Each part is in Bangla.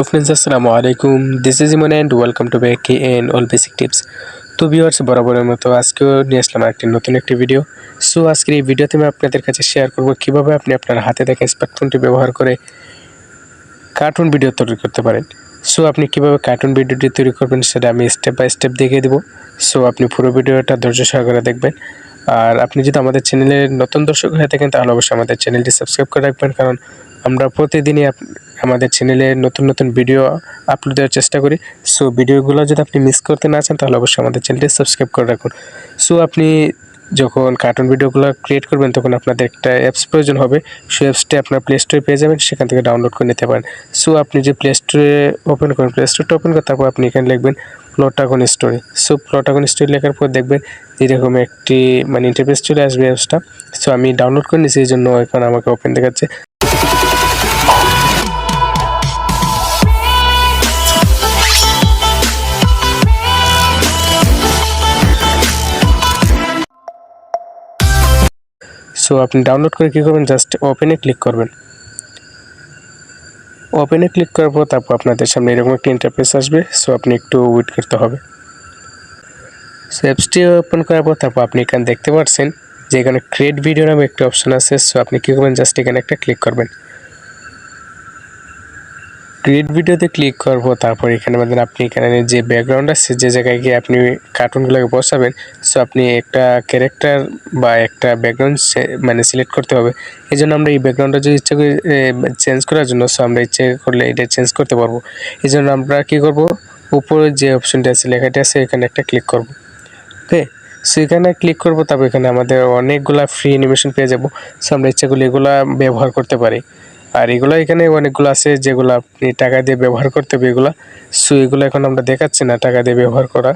फ्रेंड्स अस्सलामु आलैकुम this is Iman and welcome to back N all basic tips. তো ভিউয়ার্স বরাবরের মতো আজকেও নিয়ে আসলাম নতুন একটি ভিডিও। সো আজকের এই ভিডিওতে আমি আপনাদের কাছে শেয়ার করব কিভাবে আপনি আপনার হাতে দেখা স্মার্টফোনটি ব্যবহার করে কার্টুন ভিডিও তৈরি করতে পারেন। সো আপনি কিভাবে কার্টুন ভিডিওটি তৈরি করবেন সেটা আমি স্টেপ বাই স্টেপ দেখিয়ে দেব। সো আপনি পুরো ভিডিওটা ধৈর্য সহকারে দেখবেন। আর আপনি যদি আমাদের চ্যানেলের নতুন দর্শক হয়ে থাকেন তাহলে অবশ্যই আমাদের চ্যানেলটি সাবস্ক্রাইব করে রাখবেন, কারণ আমরা প্রতিদিনই আমাদের চ্যানেলে নতুন ভিডিও আপলোড দেওয়ার চেষ্টা করি। সো ভিডিওগুলো যদি আপনি মিস করতে না চান তাহলে অবশ্যই আমাদের চ্যানেলটি সাবস্ক্রাইব করে রাখুন। সো আপনি যখন কার্টুন ভিডিওগুলো ক্রিয়েট করবেন তখন আপনাদের একটা অ্যাপস প্রয়োজন হবে। সেই অ্যাপসটি আপনার প্লে স্টোরে পেয়ে যাবেন, সেখান থেকে ডাউনলোড করে নিতে পারেন। সো আপনি যে প্লে স্টোরে ওপেন করেন, প্লে স্টোরটা ওপেন করে তারপর আপনি এখানে লিখবেন প্লটাগন স্টোরি। সো প্লটাগন স্টোরি লেখার পর দেখবেন এরকম একটি ইন্টারফেস চলে আসবে অ্যাপসটা। সো আমি ডাউনলোড করে নিয়েছি, এই জন্য এখন আমাকে ওপেন দেখাচ্ছে। সো আপনি ডাউনলোড করে কী করবেন, জাস্ট ওপেনে ক্লিক করবেন। ওপেনে ক্লিক করার পর তারপর আপনাদের সামনে এরকম একটা ইন্টারফেস আসবে। সো আপনি একটু ওয়েট করতে হবে। সো অ্যাপসটি ওপেন করার পর তারপর আপনি এখানে দেখতে পাচ্ছেন যে এখানে ক্রিয়েট ভিডিও নামে একটা অপশন আছে। সো আপনি কী করবেন, জাস্ট এখানে একটা ক্লিক করবেন। ক্রিয়েট ভিডিওতে ক্লিক করব, তারপর এখানে আপনি এখানে যে ব্যাকগ্রাউন্ড আছে যে জায়গায় গিয়ে আপনি কার্টুনগুলোকে বসাবেন, সো আপনি একটা ক্যারেক্টার বা একটা ব্যাকগ্রাউন্ড সিলেক্ট করতে হবে। এই জন্য আমরা এই ব্যাকগ্রাউন্ডটা যদি ইচ্ছা করি চেঞ্জ করার জন্য, সো আমরা ইচ্ছে করলে এটা চেঞ্জ করতে পারবো। এই জন্য আমরা কী করব, উপরে যে অপশনটা আছে লেখাটি আছে এখানে একটা ক্লিক করব। ওকে, সো এখানে ক্লিক করব, তারপর এখানে আমাদের অনেকগুলা ফ্রি অ্যানিমেশন পেয়ে যাব। সো আমরা ইচ্ছা করলে এগুলা ব্যবহার করতে পারি। আর এগুলো এখানে অনেকগুলো আছে যেগুলো আপনি টাকা দিয়ে ব্যবহার করতে হবে এগুলা। সো এগুলো এখন আমরা দেখাচ্ছি না টাকা দিয়ে ব্যবহার করা।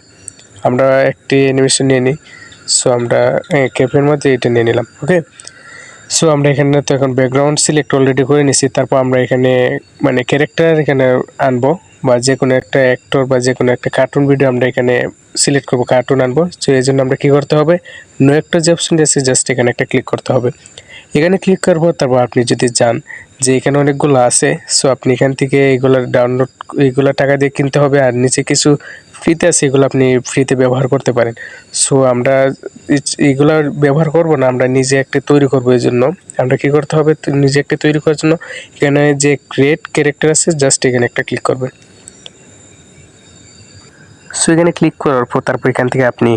আমরা একটি অ্যানিমেশন নিয়ে নিই। সো আমরা ক্যাপের মধ্যে এটা নিয়ে নিলাম। ওকে, সো আমরা এখানে তো এখন ব্যাকগ্রাউন্ড সিলেক্ট অলরেডি করে নিছি। তারপর আমরা এখানে ক্যারেক্টার এখানে আনবো, বা যে কোনো একটা অ্যাক্টর বা যে কোনো একটা কার্টুন ভিডিও আমরা এখানে সিলেক্ট করবো, কার্টুন আনবো। সো এই জন্য আমরা কী করতে হবে, নো একটা যে অপশন আছে জাস্ট এখানে একটা ক্লিক করতে হবে। এখানে ক্লিক করবো, তারপর আপনি যদি চান যে এখানে অনেকগুলো আছে, সো আপনি এখান থেকে এগুলো ডাউনলোড, এইগুলো টাকা দিয়ে কিনতে হবে, আর নিচে কিছু ফ্রিতে আছে, এগুলো আপনি ফ্রিতে ব্যবহার করতে পারেন। সো আমরা এইগুলো ব্যবহার করব না, আমরা নিজে একটা তৈরি করব। এই জন্য আমরা কী করতে হবে, নিজে একটা তৈরি করার জন্য এখানে যে ক্রিয়েট ক্যারেক্টার আছে জাস্ট এখানে একটা ক্লিক করবেন। সো এখানে ক্লিক করার পর তারপর এখান থেকে আপনি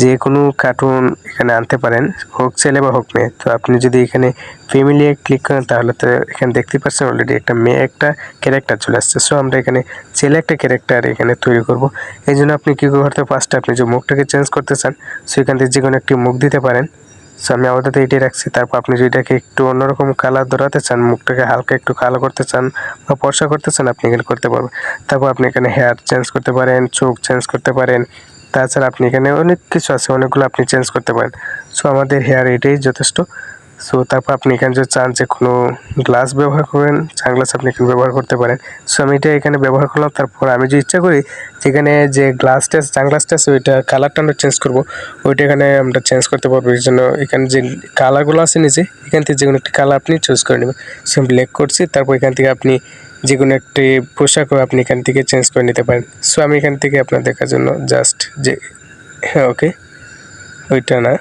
যে কোনো কার্টুন এখানে আনতে পারেন, হোক ছেলে বা হোক মেয়ে। তো আপনি যদি এখানে ফ্যামিলি ক্লিক করেন তাহলে তো এখানে দেখতে পাচ্ছেন অলরেডি একটা মেয়ে একটা ক্যারেক্টার চলে আসছে। সো আমরা এখানে ছেলে একটা ক্যারেক্টার এখানে তৈরি করব। এই জন্য আপনি কী করতে, ফার্স্টে আপনি যে মুখটাকে চেঞ্জ করতে চান, সো এখান থেকে যে কোনো একটি মুখ দিতে পারেন। সো আমি আপাতত এটাই রাখছি। তারপর আপনি যদি এটাকে একটু অন্যরকম কালার ধরাতে চান, মুখটাকে হালকা একটু কালো করতে চান বা ফর্সা করতে চান, আপনি এখানে করতে পারবেন। তারপর আপনি এখানে হেয়ার চেঞ্জ করতে পারেন, চোখ চেঞ্জ করতে পারেন। তাছাড়া আপনি এখানে অনেক কিছু আছে, অনেকগুলো আপনি চেঞ্জ করতে পারেন। সো আমাদের হেয়ার এটাই যথেষ্ট। সো তারপর আপনি এখানে যদি চান যে কোনো গ্লাস ব্যবহার করেন, সানগ্লাস আপনি এখানে ব্যবহার করতে পারেন। সো আমি এটা এখানে ব্যবহার করলাম। তারপর আমি যদি ইচ্ছা করি যেখানে যে গ্লাসটা আছে, সানগ্লাসটা আছে, ওইটা কালারটা আমরা চেঞ্জ করবো, ওইটা এখানে আমরা চেঞ্জ করতে পারবো। এই জন্য এখানে যে কালারগুলো আছে নিচে, এখান থেকে যে কোনো একটি কালার আপনি চুজ করে নেবেন। সো আমি ব্ল্যাক করছি, তারপর এখান থেকে আপনি যে কোনো একটি পোশাকও আপনি এখান থেকে চেঞ্জ করে নিতে পারেন। সো আমি এখান থেকে আপনার দেখার জন্য জাস্ট যে হ্যাঁ ওকে, ওইটা না,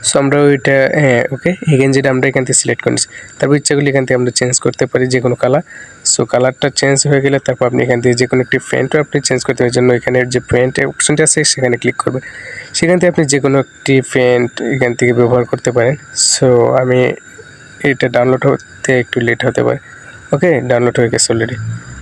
সো আমরা ওইটা হ্যাঁ ওকে, এই গেঞ্জিটা আমরা এখান থেকে সিলেক্ট করে নিচ্ছি। তারপর ইচ্ছাগুলি এখান থেকে আমরা চেঞ্জ করতে পারি যে কোনো কালার। সো কালারটা চেঞ্জ হয়ে গেলে তারপর আপনি এখান থেকে যে কোনো একটি প্যান্টও আপনি চেঞ্জ করতে পারেন। জন্য এখানে যে প্যান্টের অপশনটা আছে সেখানে ক্লিক করবেন। সেখান থেকে আপনি যে কোনো একটি প্যান্ট এখান থেকে ব্যবহার করতে পারেন। সো আমি এটা ডাউনলোড হতে একটু লেট হতে পারে। ওকে, ডাউনলোড হয়ে গেছে অলরেডি।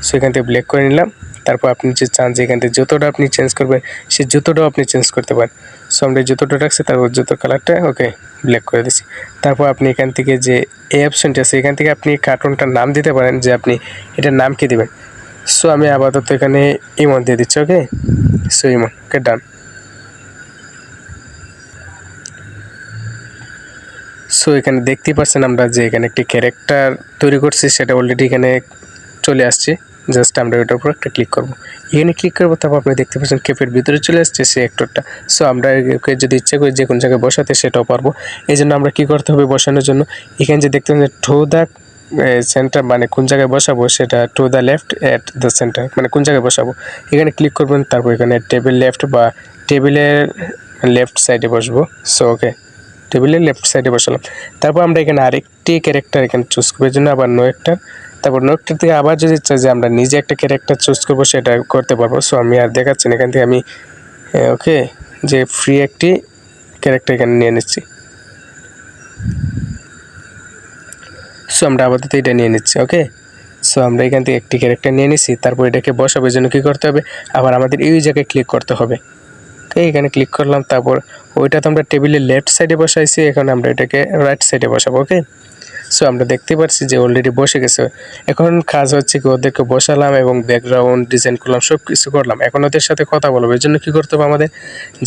সো এখান থেকে ব্ল্যাক করে নিলাম। তারপর আপনি যে চান যে এখান থেকে জুতোটা আপনি চেঞ্জ করবেন, সেই জুতোটাও আপনি চেঞ্জ করতে পারেন। সো আমরা জুতোটা রাখছি, তারপর জুতোর কালারটা ওকে ব্ল্যাক করে দিচ্ছি। তারপর আপনি এখান থেকে যে এই অপশনটা আছে এখান থেকে আপনি কার্টুনটার নাম দিতে পারেন যে আপনি এটার নাম কি দেবেন। সো আমি আপাতত এখানে ইমন দিয়ে দিচ্ছি। ওকে, সো ইমন, ওকে ডান। সো এখানে দেখতেই পাচ্ছেন আমরা যে এখানে একটি ক্যারেক্টার তৈরি করছি, সেটা অলরেডি এখানে চলে আসছে। জাস্ট আমরা ওটার উপর একটা ক্লিক করব। এখানে ক্লিক করবো, তারপর আপনি দেখতে পাচ্ছেন ক্যাপের ভিতরে চলে আসছে সেই অ্যাক্টরটা। সো আমরা একে যদি ইচ্ছে করি যে কোনো জায়গায় বসাতে সেটাও পারবো। এই জন্য আমরা কী করতে হবে বসানোর জন্য, এখানে যে দেখতে পাচ্ছেন টু দ্য সেন্টার মানে কোন জায়গায় বসাবো সেটা to the left at the centre মানে কোন জায়গায় বসাবো এখানে ক্লিক করবেন। তারপর এখানে টেবিল লেফট বা টেবিলের লেফট সাইডে বসবো। সো ওকে, টেবিলের লেফট সাইডে বসালাম। তারপর আমরা এখানে আরেকটি ক্যারেক্টার এখানে চুজ করবো, জন্য আবার নো একটা, তারপর নো একটা থেকে আবার যদি চাই যে আমরা নিজে একটা ক্যারেক্টার চুজ করবো সেটা করতে পারবো। সো আমি আর দেখাচ্ছি না, এখান থেকে আমি ওকে যে ফ্রি একটি ক্যারেক্টার এখানে নিয়ে নিচ্ছি। সো আমরা আপাতত এটা নিয়ে নিচ্ছি। ওকে, সো আমরা এখান থেকে একটি ক্যারেক্টার নিয়ে নিচ্ছি। তারপর এটাকে বসাবার জন্য কী করতে হবে, আবার আমাদের এই জায়গায় ক্লিক করতে হবে। ওকে, এখানে ক্লিক করলাম। তারপর ওইটা তো আমরা টেবিলের লেফট সাইডে বসাইছি, এখন আমরা এটাকে রাইট সাইডে বসাবো। ওকে, সো আমরা দেখতে পাচ্ছি যে অলরেডি বসে গেছে। এখন কাজ হচ্ছে কি ওদেরকে বসালাম এবং ব্যাকগ্রাউন্ড ডিজাইন করলাম, সব কিছু করলাম। এখন ওদের সাথে কথা বলবো, এর জন্য কী করতে হবে আমাদের,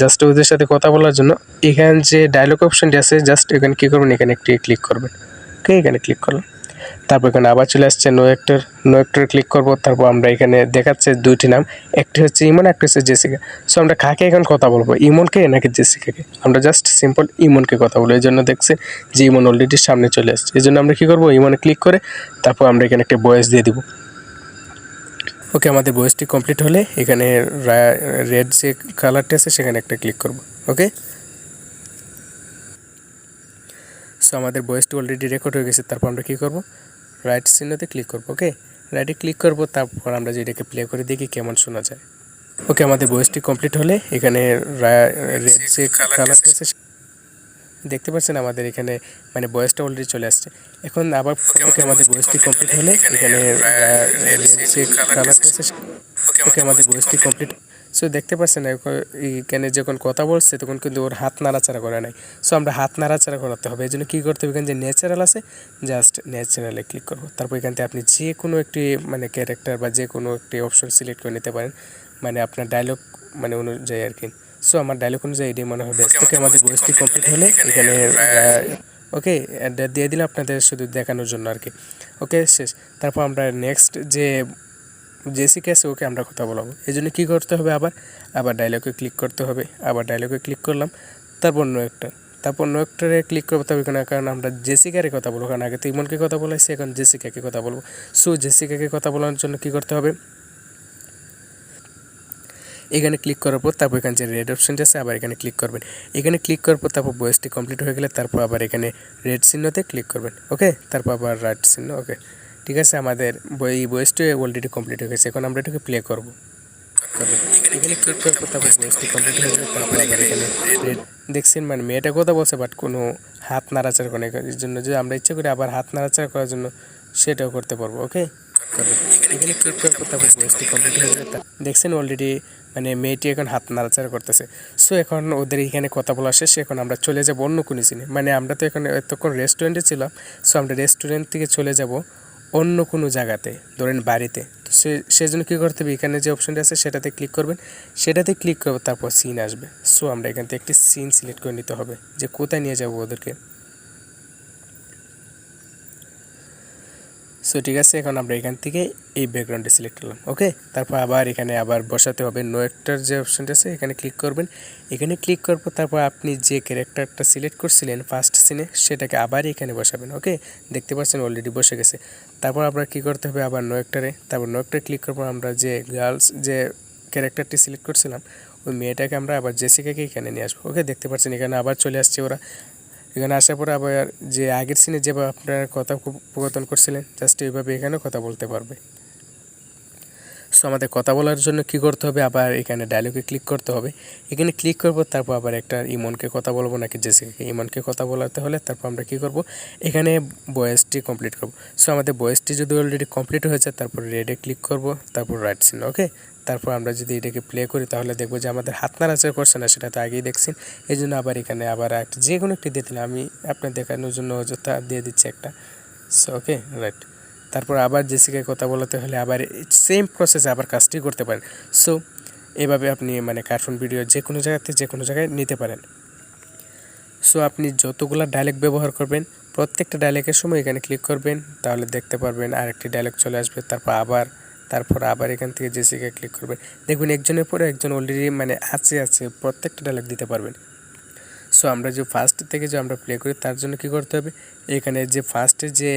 জাস্ট ওদের সাথে কথা বলার জন্য এখানে যে ডায়লগ অপশনটি আছে জাস্ট এখানে কী করবেন, এখানে একটি ক্লিক করবেন। ওকে, এখানে ক্লিক করলাম। তারপর এখানে আবার চলে আসছে নো অ্যাক্টর ক্লিক করব। তারপর আমরা এখানে দেখাচ্ছে দুইটি নাম, একটি হচ্ছে ইমন, একটা হচ্ছে জেসিকা। সো আমরা কাকে এখন কথা বলবো, ইমনকে নাকি জেসিকাকে? আমরা জাস্ট সিম্পল ইমনকে কথা বলবো। এই জন্য দেখছে যে ইমন অলরেডি সামনে চলে আসছে, এই জন্য আমরা কী করবো, ইমনে ক্লিক করে তারপর আমরা এখানে একটা ভয়েস দিয়ে দিব। ওকে, আমাদের ভয়েসটি কমপ্লিট হলে এখানে রেড যে কালারটি আছে সেখানে একটা ক্লিক করব। ওকে, সো আমাদের ভয়েসটি অলরেডি রেকর্ড হয়ে গেছে। তারপর আমরা কী করব, রাইট চিহ্নতে ক্লিক করব। ওকে, রাইটে ক্লিক করব। তারপর আমরা যেটাকে প্লে করে দেখি কেমন শোনা যায়। ওকে, আমাদের ভয়েসটি কমপ্লিট হলে এখানে রেড যে কালারটি আছে দেখতে পাচ্ছেন আমাদের এখানে মানে ভয়েসটা অলরেডি চলে আসছে। এখন আবার ওকে, আমাদের ভয়েসটি কমপ্লিট হলে এখানে রেড যে কালারটি আছে ওকে, আমাদের ভয়েসটি কমপ্লিট। সো দেখতে পাচ্ছেন এখানে যখন কথা বলছে তখন কিন্তু ওর হাত নাড়াচাড়া করে নাই। সো আমরা হাত নাড়াচাড়া করাতে হবে, এই জন্য কী করতে হবে, এখানে যে ন্যাচারাল আছে জাস্ট ন্যাচারালে ক্লিক করবো। তারপর এখান থেকে আপনি যে কোনো একটি মানে ক্যারেক্টার বা যে কোনো একটি অপশন সিলেক্ট করে নিতে পারেন, মানে আপনার ডায়লগ মানে অনুযায়ী আর কি। সো আমার ডায়লগ অনুযায়ী এটি মনে হবে। ওকে, আমাদের ভয়েসটি কমপ্লিট হলে এখানে ওকে দিয়ে দিলাম আপনাদের শুধু দেখানোর জন্য আর কি। ওকে, শেষ। তারপর আমরা নেক্সট যে জেসিকা আছে ওকে আমরা কথা বলাবো, এই জন্য কী করতে হবে, আবার ডায়লগে ক্লিক করতে হবে। আবার ডায়লগে ক্লিক করলাম, তারপর নো একটারে ক্লিক করবো। তবে কারণ আমরা জেসিকারে কথা বলবো, কারণ আগে তো ইমনকে কথা বলাইছি, এখন জেসিকাকে কথা বলবো। সো জেসিকাকে কথা বলার জন্য কী করতে হবে, এখানে ক্লিক করার পর তারপর এখানে যে রেড অপশনটা আছে আবার এখানে ক্লিক করবেন। এখানে ক্লিক করার পর তারপর ভয়েসটি কমপ্লিট হয়ে গেলে তারপর আবার এখানে রেড চিহ্নতে ক্লিক করবেন। ওকে, তারপর আবার রাইট চিহ্ন। ওকে, ঠিক আছে, আমাদের এই ভয়েসটি অলরেডি কমপ্লিট হয়ে গেছে। এখন আমরা এটাকে প্লে করব। এখানে ক্লিক করার পর তারপর ভয়েসটি কমপ্লিট হয়ে গেলে তারপর আবার এখানে রেড দেখছেন মানে মেয়েটা কথা বলছে বাট কোনো হাত নাড়াচাড়া করে এর জন্য যে আমরা ইচ্ছা করি আবার হাত নাড়াচাড়া করার জন্য সেটাও করতে পারবো। ওকে, এখানে ক্লিক করার পর তারপর ভয়েসটি কমপ্লিট হয়ে গেলে দেখছেন অলরেডি মানে মেয়েটি এখন হাত নাড়াচাড়া করতেছে। সো এখন ওদের এখানে কথা বলা শেষ। এখন আমরা চলে যাব অন্য কোনো সিনে, মানে আমরা তো এখন এতক্ষণ রেস্টুরেন্টে ছিলাম। সো আমরা রেস্টুরেন্ট থেকে চলে যাব অন্য কোনো জায়গাতে, ধরেন বাড়িতে। তো সেজন্য কী করতে হবে, এখানে যে অপশনটা আছে সেটাতে ক্লিক করবেন। সেটাতে ক্লিক করবো, তারপর সিন আসবে। সো আমরা এখান থেকে একটি সিন সিলেক্ট করে নিতে হবে যে কোথায় নিয়ে যাবো ওদেরকে। সো ঠিক আছে, এখন আমরা এখান থেকে এই ব্যাকগ্রাউন্ডে সিলেক্ট করলাম। ওকে, তারপর আবার এখানে আবার বসাতে হবে নো অ্যাক্টর যে অপশনটা আছে এখানে ক্লিক করবেন। এখানে ক্লিক করার পর তারপর আপনি যে ক্যারেক্টারটা সিলেক্ট করছিলেন ফার্স্ট সিনে সেটাকে আবার এখানে বসাবেন। ওকে, দেখতে পাচ্ছেন অলরেডি বসে গেছে। তারপর আপনার কী করতে হবে, আবার নো অ্যাক্টরে, তারপর নো অ্যাক্টরে ক্লিক করবো। আমরা যে গার্লস যে ক্যারেক্টারটি সিলেক্ট করছিলাম ওই মেয়েটাকে আমরা আবার জেসিকাকে এখানে নিয়ে আসবো। ওকে, দেখতে পাচ্ছেন এখানে আবার চলে আসছে ওরা। এখানে আসার পরে আবার যে আগের সিনে যেভাবে আপনারা কথা কথোপকথন করছিলেন জাস্ট এইভাবে এখানেও কথা বলতে পারবে। সো আমাদের কথা বলার জন্য কী করতে হবে, আবার এখানে ডায়লগে ক্লিক করতে হবে। এখানে ক্লিক করব, তারপর আবার একটা ইমনকে কথা বলবো নাকি জেসিকাকে, ইমনকে কথা বলাতে হলে তারপর আমরা কী করব, এখানে ভয়েসটি কমপ্লিট করব। সো আমাদের ভয়েসটি যদি অলরেডি কমপ্লিট হয়ে যায় তারপর রেডে ক্লিক করব, তারপর রাইট চিহ্ন। ওকে, তারপর আমরা যদি এটাকে প্লে করি তাহলে দেখবো যে আমাদের হাত নাড়াচাড়া করছে না, সেটা তো আগেই দেখছেন। এই জন্য আবার এখানে আবার একটা যে কোনো একটি দিয়ে দিলাম, আমি আপনার দেখানোর জন্য অযথা দিয়ে দিচ্ছি একটা। So okay, right. তারপর আবার জেসিকাকে কথা বলাতে হলে আবার সেম প্রসেসে আবার কাজটি করতে পারেন। সো এভাবে আপনি মানে কার্টুন ভিডিও যে কোনো জায়গাতে যে কোনো জায়গায় নিতে পারেন। সো আপনি যতগুলো ডায়লগ ব্যবহার করবেন প্রত্যেকটা ডায়লগের সময় এখানে ক্লিক করবেন, তাহলে দেখতে পারবেন আরেকটি ডায়লগ চলে আসবে। তারপর আবার এখান থেকে যে জায়গায় ক্লিক করবেন, দেখবেন একজনের পরে একজন অলরেডি মানে আছে প্রত্যেকটা ডায়লগ দিতে পারবেন। সো আমরা যে ফার্স্ট থেকে যে আমরা প্লে করি তার জন্য কি করতে হবে, এখানে যে ফার্স্টে যে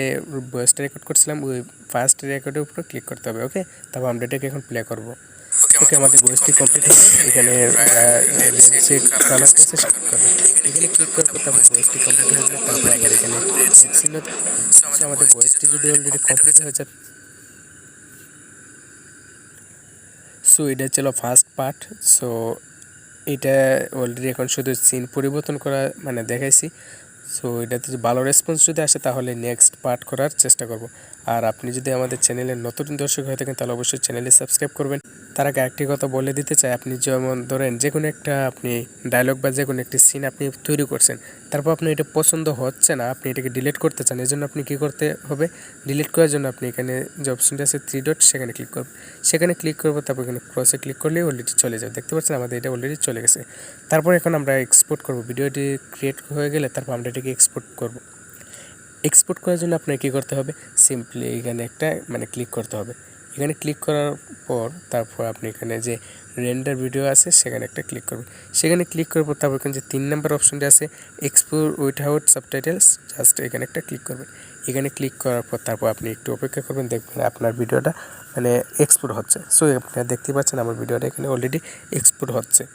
ভয়েসটা রেকর্ড করছিলাম ওই ফার্স্ট রেকর্ডের উপরে ক্লিক করতে হবে। ওকে, তারপর আমরা এটাকে এখন প্লে করব। ওকে, আমাদের ভয়েসটি কমপ্লিট হয়ে গেছে। এখানে যে কালারটা আছে সেটা করবে, এখানে ক্লিক করার পর তারপর ভয়েসটি কমপ্লিট হয়ে যাবে। তারপর আবার এখানে রেড ছিল, সো আমাদের ভয়েসটি যদি অলরেডি কমপ্লিট হয়ে যায়, সো এটা ছিল ফার্স্ট পার্ট। সো এটা অলরেডি এখন শুধু সিন পরিবর্তন করা মানে দেখাইছি। সো এটাতে যদি ভালো রেসপন্স যদি আসে তাহলে নেক্সট পার্ট করার চেষ্টা করব। আর আপনি যদি আমাদের চ্যানেলের নতুন দর্শক হয়ে থাকেন তাহলে অবশ্যই চ্যানেলে সাবস্ক্রাইব করবেন। তার আগে একটি কথা বলে দিতে চাই, আপনি যেমন ধরেন যে কোনো একটা আপনি ডায়লগ বা যে কোনো একটি সিন আপনি তৈরি করছেন, তারপর আপনি এটা পছন্দ হচ্ছে না, আপনি এটাকে ডিলিট করতে চান, এই জন্য আপনি কী করতে হবে, ডিলিট করার জন্য আপনি এখানে যে অপশনটা আছে 3 ডট সেখানে ক্লিক করবেন। সেখানে ক্লিক করবো, তারপর এখানে ক্রসে ক্লিক করলেই অলরেডি চলে যাবে। দেখতে পাচ্ছেন আমাদের এটা অলরেডি চলে গেছে। তারপর এখন আমরা এক্সপোর্ট করব। ভিডিওটি ক্রিয়েট হয়ে গেলে তারপর আমরা এটাকে এক্সপোর্ট করব। এক্সপোর্ট করার জন্য আপনাকে কী করতে হবে, সিম্পলি এখানে একটা মানে ক্লিক করতে হবে। এখানে ক্লিক করার পর তারপর আপনি এখানে যে রেন্ডার ভিডিও আছে সেখানে একটা ক্লিক করবেন। সেখানে ক্লিক করার পর তারপর এখানে যে 3 নম্বর অপশনটি আছে এক্সপোর্ট উইথআউট সাবটাইটেলস, জাস্ট এখানে একটা ক্লিক করবেন। এখানে ক্লিক করার পর তারপর আপনি একটু অপেক্ষা করবেন, দেখবেন আপনার ভিডিওটা মানে এক্সপোর্ট হচ্ছে। সো আপনারা দেখতে পাচ্ছেন আমার ভিডিওটা এখানে অলরেডি এক্সপোর্ট হচ্ছে।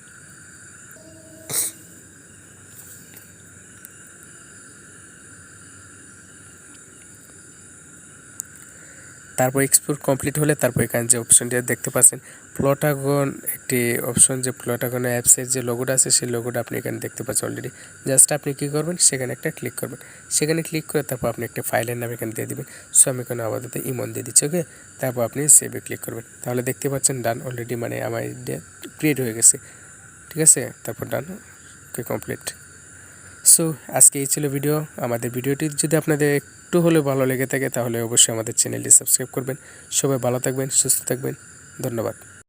তারপর এক্সপোর্ট কমপ্লিট হলে তারপর এখানে যে অপশনটি দেখতে পাচ্ছেন প্লটাগন, একটি অপশন যে প্লটাগন অ্যাপসের যে লোগোটা আছে সেই লোগোটা আপনি এখানে দেখতে পাচ্ছেন অলরেডি। জাস্ট আপনি কী করবেন, সেখানে একটা ক্লিক করবেন। সেখানে ক্লিক করে তারপর আপনি একটা ফাইলের নাম এখানে দিয়ে দেবেন। সো আমি এখানে আপাতত ইমন দিয়ে দিচ্ছি। ওকে, তারপর আপনি সেভে ক্লিক করবেন। তাহলে দেখতে পাচ্ছেন ডান অলরেডি, মানে আমার ক্রিয়েট হয়ে গেছে। ঠিক আছে, তারপর ডান, ওকে কমপ্লিট। সো আজকে এই ছিল ভিডিও। আমাদের ভিডিওটি যদি আপনাদের একটু হলেও ভালো লেগে থাকে তাহলে অবশ্যই আমাদের চ্যানেলটি সাবস্ক্রাইব করবেন। সবাই ভালো থাকবেন, সুস্থ থাকবেন, ধন্যবাদ।